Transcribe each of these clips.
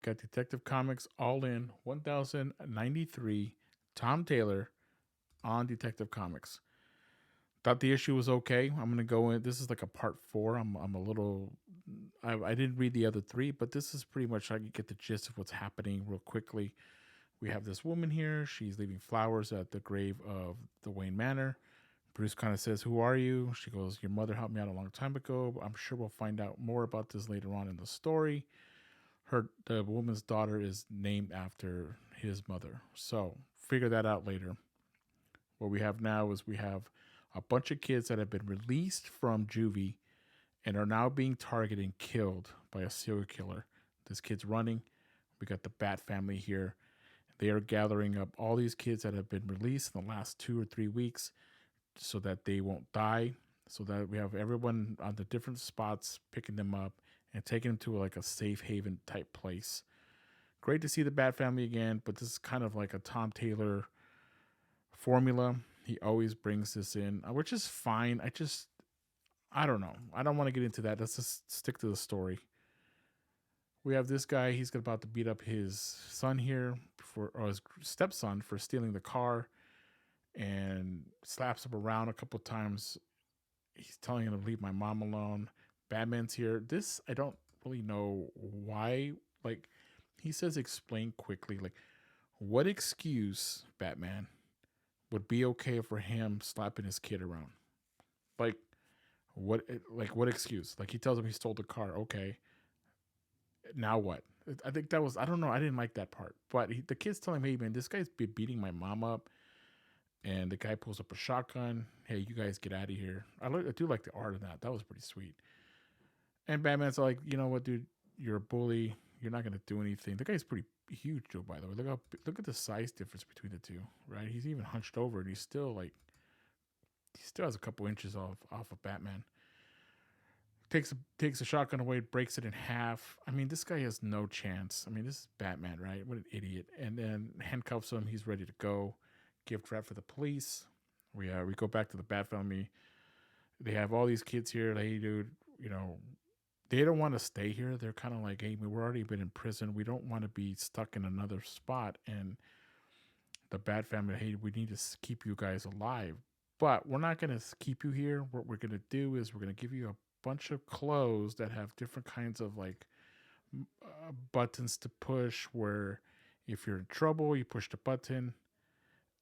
got Detective Comics all in 1093 Tom Taylor on Detective Comics. Thought the issue was okay. I'm gonna go in. This is like a part four. I'm a little. I didn't read the other three, but this is pretty much I can get the gist of what's happening real quickly. We have this woman here. She's leaving flowers at the grave of the Wayne Manor. Bruce kind of says, "Who are you?" She goes, "Your mother helped me out a long time ago. I'm sure we'll find out more about this later on in the story." The woman's daughter is named after his mother. So figure that out later. What we have now is we have a bunch of kids that have been released from juvie and are now being targeted and killed by a serial killer. This kid's running. We got the Bat family here. They are gathering up all these kids that have been released in the last 2 or 3 weeks so that they won't die. So that we have everyone on the different spots picking them up and taking them to like a safe haven type place. Great to see the Bat family again, but this is kind of like a Tom Taylor formula. He always brings this in, which is fine. I don't know. I don't want to get into that. Let's just stick to the story. We have this guy. He's about to beat up his son here or his stepson for stealing the car, and slaps him around a couple times. He's telling him to leave my mom alone. Batman's here. This I don't really know why. Like he says, explain quickly. Like what excuse, Batman, would be okay for him slapping his kid around? Like what excuse? Like he tells him he stole the car. Okay, now what? I think that was I don't know. I didn't like that part. But the kid's telling me, hey man, this guy's beating my mom up, and the guy pulls up a shotgun. Hey, you guys get out of here. I do like the art of that. That was pretty sweet. And Batman's like, you know what, dude? You're a bully. You're not gonna do anything. The guy's pretty huge, Joe. By the way, look at the size difference between the two. Right? He's even hunched over, and he's still like he still has a couple inches off of Batman. Takes a shotgun away, breaks it in half. I mean, this guy has no chance. I mean, this is Batman, right? What an idiot! And then handcuffs him. He's ready to go. Gift wrap for the police. We go back to the Bat family. They have all these kids here. Hey, dude, you know, they don't want to stay here. They're kind of like, hey, we're already been in prison. We don't want to be stuck in another spot. And the Bat family, hey, we need to keep you guys alive, but we're not going to keep you here. What we're going to do is we're going to give you a bunch of clothes that have different kinds of like buttons to push. Where if you're in trouble, you push the button,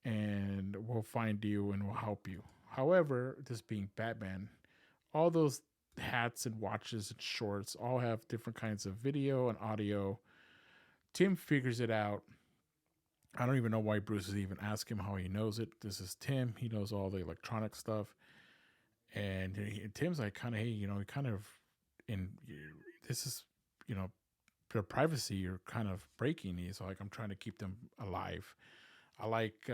and we'll find you and we'll help you. However, this being Batman, all those hats and watches and shorts all have different kinds of video and audio. Tim figures it out. I don't even know why Bruce is even asking him how he knows it. This is Tim. He knows all the electronic stuff. And Tim's like, kind of, hey, you know, he kind of, in this is, you know, their privacy you're kind of breaking. He's like, I'm trying to keep them alive. I like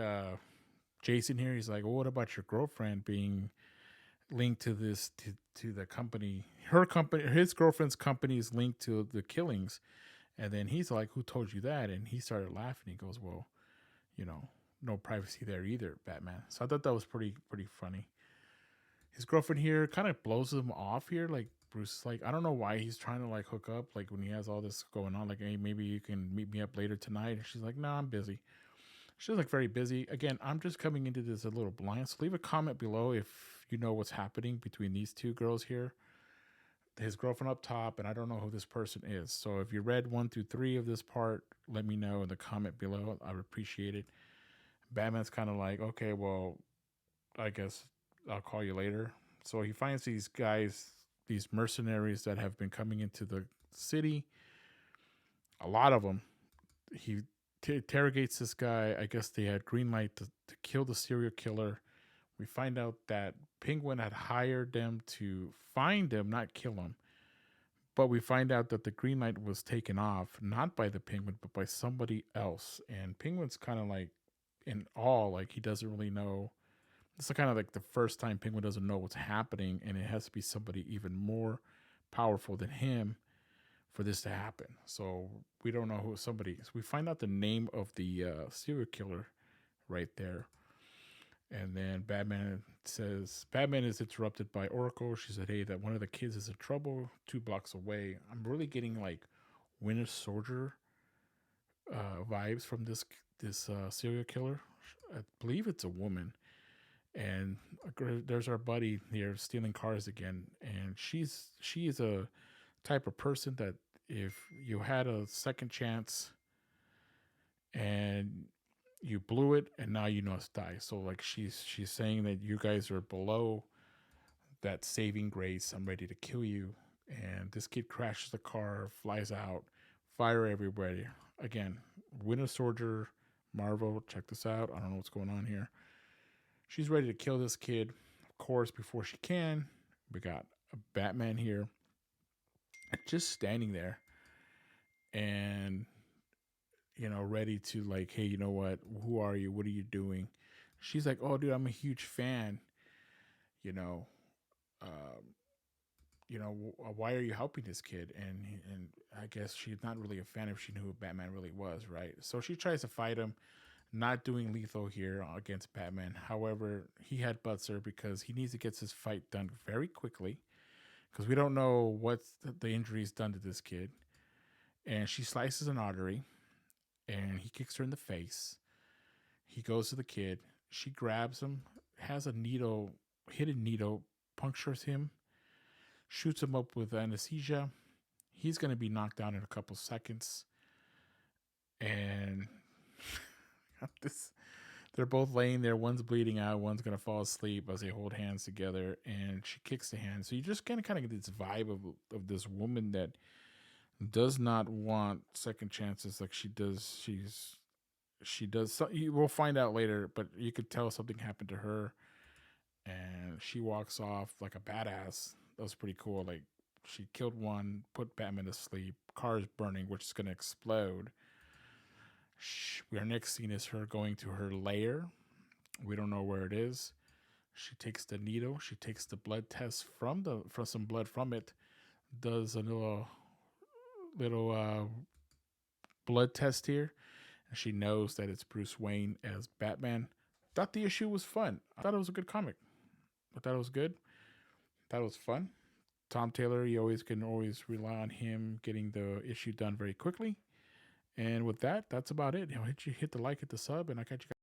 Jason here. He's like, well, what about your girlfriend being linked to this to the company? Her company, his girlfriend's company is linked to the killings. And then he's like, who told you that? And he started laughing. He goes, well, you know, no privacy there either, Batman. So I thought that was pretty funny. His girlfriend here kind of blows him off here. Like Bruce is like, I don't know why he's trying to like hook up. Like when he has all this going on, like, hey, maybe you can meet me up later tonight. And she's like, no, I'm busy. She's like very busy. Again, I'm just coming into this a little blind. So leave a comment below if you know what's happening between these two girls here. His girlfriend up top, and I don't know who this person is. So if you read 1 through 3 of this part, let me know in the comment below. I would appreciate it. Batman's kind of like, okay, well, I guess I'll call you later. So he finds these guys, these mercenaries that have been coming into the city. A lot of them. He interrogates this guy. I guess they had green light to kill the serial killer. We find out that Penguin had hired them to find him, not kill him. But we find out that the green light was taken off, not by the Penguin, but by somebody else. And Penguin's kind of like in awe, like he doesn't really know. It's kind of like the first time Penguin doesn't know what's happening, and it has to be somebody even more powerful than him for this to happen. So we don't know who somebody is. We find out the name of the serial killer right there. And then Batman is interrupted by Oracle. She said, hey, that one of the kids is in trouble 2 blocks away. I'm really getting like Winter Soldier vibes from this serial killer. I believe it's a woman, and there's our buddy here stealing cars again, and she is a type of person that if you had a second chance and you blew it and now you must die. So like she's saying that you guys are below that saving grace. I'm ready to kill you. And this kid crashes the car, flies out, fire everybody. Again, Winter Soldier, Marvel, check this out. I don't know what's going on here. She's ready to kill this kid, of course, before she can. We got a Batman here just standing there and, ready to like, hey, you know what? Who are you? What are you doing? She's like, oh, dude, I'm a huge fan. You know, um, why are you helping this kid? And I guess she's not really a fan if she knew who Batman really was, right? So she tries to fight him, not doing lethal here against Batman. However, he headbutts her because he needs to get this fight done very quickly because we don't know what the injuries done to this kid. And she slices an artery, and he kicks her in the face. He goes to the kid. She grabs him, has a needle, hidden needle, punctures him, shoots him up with anesthesia. He's going to be knocked out in a couple seconds. And this, they're both laying there. One's bleeding out. One's going to fall asleep as they hold hands together. And she kicks the hand. So you just kind of get this vibe of this woman that does not want second chances like she does. She does. We'll find out later, but you could tell something happened to her. And she walks off like a badass. That was pretty cool. Like, she killed one, put Batman to sleep. Car is burning, which is going to explode. Our next scene is her going to her lair. We don't know where it is. She takes the needle. She takes the blood test from some blood from it. Does a little blood test here. And she knows that it's Bruce Wayne as Batman. Thought the issue was fun. I thought it was a good comic. I thought it was good. Thought it was fun. Tom Taylor, you can always rely on him getting the issue done very quickly. And with that, that's about it. Hit the like, hit the sub, and I catch you guys.